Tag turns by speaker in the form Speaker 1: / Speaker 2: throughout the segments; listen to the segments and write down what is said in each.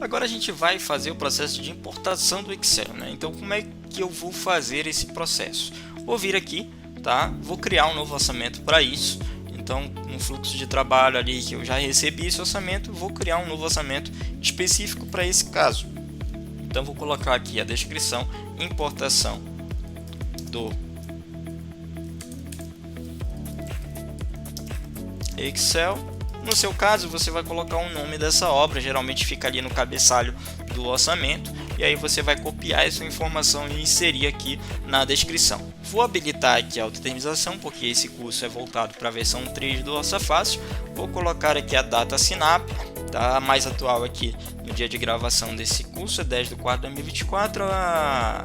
Speaker 1: Agora a gente vai fazer o processo de importação do Excel, né? Então como é que eu vou fazer esse processo? Vou vir aqui, tá? Vou criar um novo orçamento para isso. Então, no fluxo de trabalho ali que eu já recebi esse orçamento, vou criar um novo orçamento específico para esse caso. Então, vou colocar aqui a descrição: importação do Excel. No seu caso, você vai colocar o nome dessa obra, geralmente fica ali no cabeçalho do orçamento, e aí você vai copiar essa informação e inserir aqui na descrição. Vou habilitar aqui a autodeterminação, porque esse curso é voltado para a versão 3 do Orça Fácil. Vou colocar aqui a data SINAP, tá? A mais atual aqui no dia de gravação desse curso é 10/4/2024, a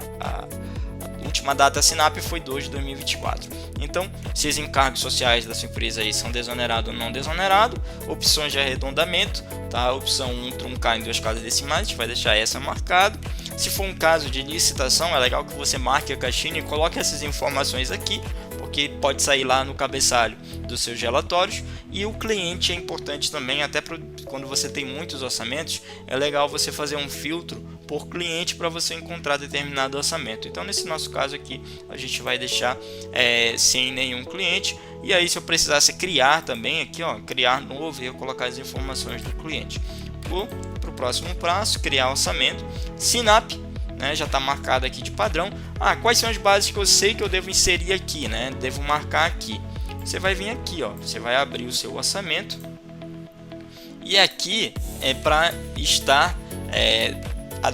Speaker 1: última data SINAP foi 2 de 2024. Então, se os encargos sociais da sua empresa aí são desonerados ou não desonerados, opções de arredondamento, tá? Opção 1, truncar em 2 casas decimais, a gente vai deixar essa marcada. Se for um caso de licitação, é legal que você marque a caixinha e coloque essas informações aqui, porque pode sair lá no cabeçalho dos seus relatórios. E o cliente é importante também, até quando você tem muitos orçamentos, é legal você fazer um filtro por cliente para você encontrar determinado orçamento. Então, nesse nosso caso aqui, a gente vai deixar sem nenhum cliente. E aí, se eu precisasse criar também aqui, ó, criar novo, eu colocar as informações do cliente. Vou para o próximo passo, criar orçamento. SINAP, né, já está marcado aqui de padrão. Quais são as bases que eu sei que eu devo inserir aqui, né? Devo marcar aqui. Você vai vir aqui, ó, você vai abrir o seu orçamento. E aqui é para estar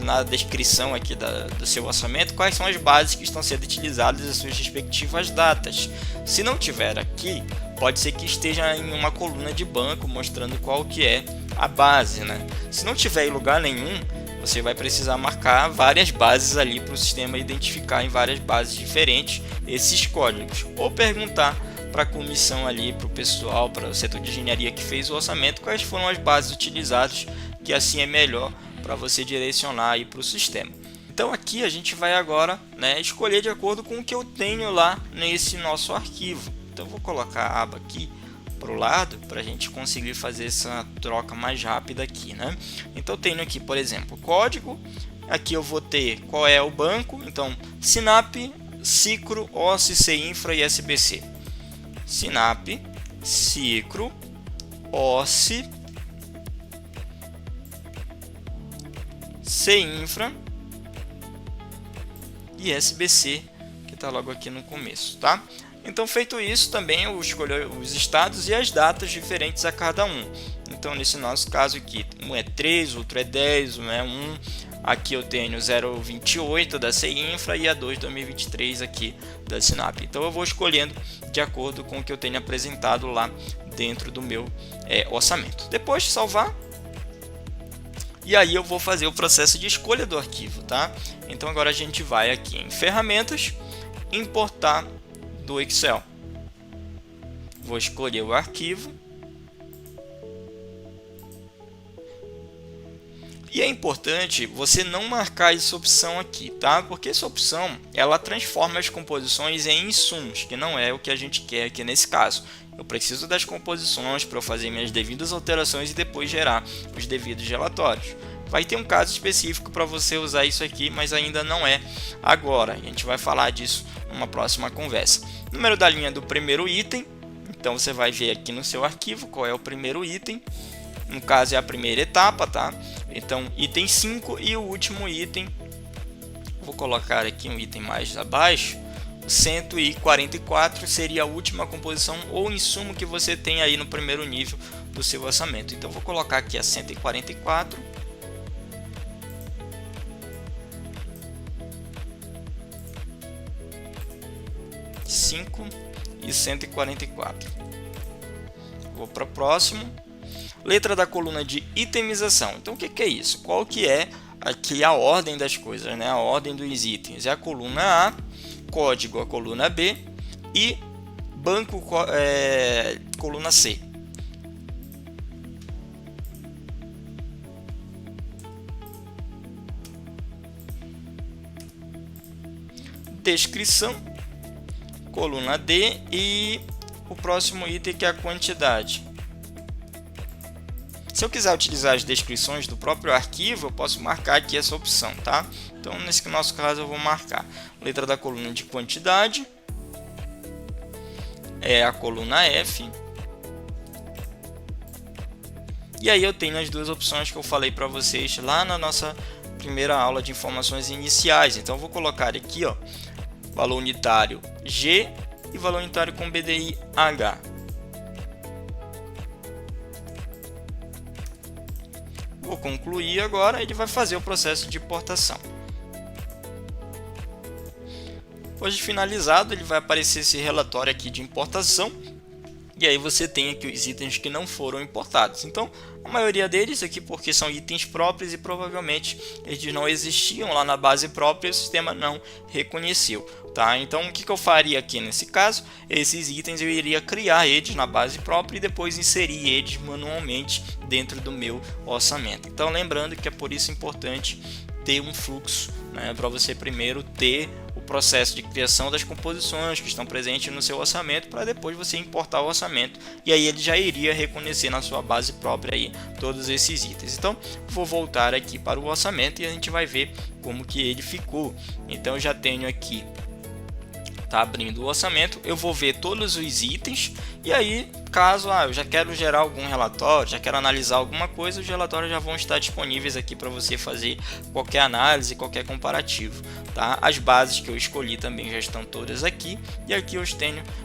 Speaker 1: na descrição aqui do seu orçamento quais são as bases que estão sendo utilizadas as suas respectivas datas. Se não tiver aqui, pode ser que esteja em uma coluna de banco mostrando qual que é a base, né? Se não tiver em lugar nenhum, você vai precisar marcar várias bases ali para o sistema identificar em várias bases diferentes esses códigos, ou perguntar para a comissão ali, para o pessoal, para o setor de engenharia que fez o orçamento, quais foram as bases utilizadas, que assim é melhor para você direcionar aí para o sistema. Então aqui a gente vai agora, né, escolher de acordo com o que eu tenho lá nesse nosso arquivo. Então eu vou colocar a aba aqui para o lado para a gente conseguir fazer essa troca mais rápida aqui, né? Então eu tenho aqui, por exemplo, código. Aqui eu vou ter qual é o banco. Então SINAP, Cicro, OSSI, CINFRA e SBC. SINAP, Cicro, OSSI, CINFRA e SBC, que está logo aqui no começo, tá? Então, feito isso, também eu escolho os estados e as datas diferentes a cada um. Então, nesse nosso caso aqui, um é 3, outro é 10, um é 1. Aqui eu tenho 028 da CINFRA e a 2 2023 aqui da SINAP. Então, eu vou escolhendo de acordo com o que eu tenho apresentado lá dentro do meu orçamento. Depois de salvar, e aí eu vou fazer o processo de escolha do arquivo, tá? Então agora a gente vai aqui em ferramentas, importar do Excel. Vou escolher o arquivo. E é importante você não marcar essa opção aqui, tá? Porque essa opção, ela transforma as composições em insumos, que não é o que a gente quer aqui nesse caso. Eu preciso das composições para eu fazer minhas devidas alterações e depois gerar os devidos relatórios. Vai ter um caso específico para você usar isso aqui, mas ainda não é agora. A gente vai falar disso numa próxima conversa. Número da linha do primeiro item. Então você vai ver aqui no seu arquivo qual é o primeiro item. No caso é a primeira etapa, tá? Então item 5 e o último item. Vou colocar aqui um item mais abaixo. 144 seria a última composição ou insumo que você tem aí no primeiro nível do seu orçamento. Então vou colocar aqui a 144. E 144. Vou para o próximo. Letra da coluna de itemização. Então o que é isso? Qual que é aqui a ordem das coisas, né? A ordem dos itens. É a coluna A, código a coluna B e banco coluna C. Descrição, coluna D e o próximo item que é a quantidade. Se eu quiser utilizar as descrições do próprio arquivo, eu posso marcar aqui essa opção, tá? Então, nesse nosso caso, eu vou marcar letra da coluna de quantidade, é a coluna F. E aí eu tenho as duas opções que eu falei para vocês lá na nossa primeira aula de informações iniciais. Então, eu vou colocar aqui, ó, valor unitário G e valor unitário com BDI H. Vou concluir agora, ele vai fazer o processo de importação. Depois de finalizado, ele vai aparecer esse relatório aqui de importação. E aí você tem aqui os itens que não foram importados. Então, a maioria deles aqui porque são itens próprios e provavelmente eles não existiam lá na base própria e o sistema não reconheceu. Tá? Então, o que eu faria aqui nesse caso? Esses itens eu iria criar eles na base própria e depois inserir eles manualmente dentro do meu orçamento. Então, lembrando que é por isso importante ter um fluxo, né, para você primeiro ter o processo de criação das composições que estão presentes no seu orçamento, para depois você importar o orçamento e aí ele já iria reconhecer na sua base própria aí todos esses itens. Então, vou voltar aqui para o orçamento e a gente vai ver como que ele ficou. Então, eu já tenho aqui, tá abrindo o orçamento, eu vou ver todos os itens e aí, caso eu já quero gerar algum relatório, já quero analisar alguma coisa, os relatórios já vão estar disponíveis aqui para você fazer qualquer análise, qualquer comparativo. Tá? As bases que eu escolhi também já estão todas aqui e aqui eu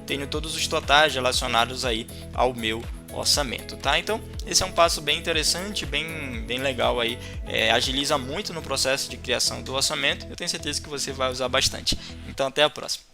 Speaker 1: tenho todos os totais relacionados aí ao meu orçamento, tá? Então esse é um passo bem interessante, bem legal aí, agiliza muito no processo de criação do orçamento. Eu tenho certeza que você vai usar bastante. Então até a próxima.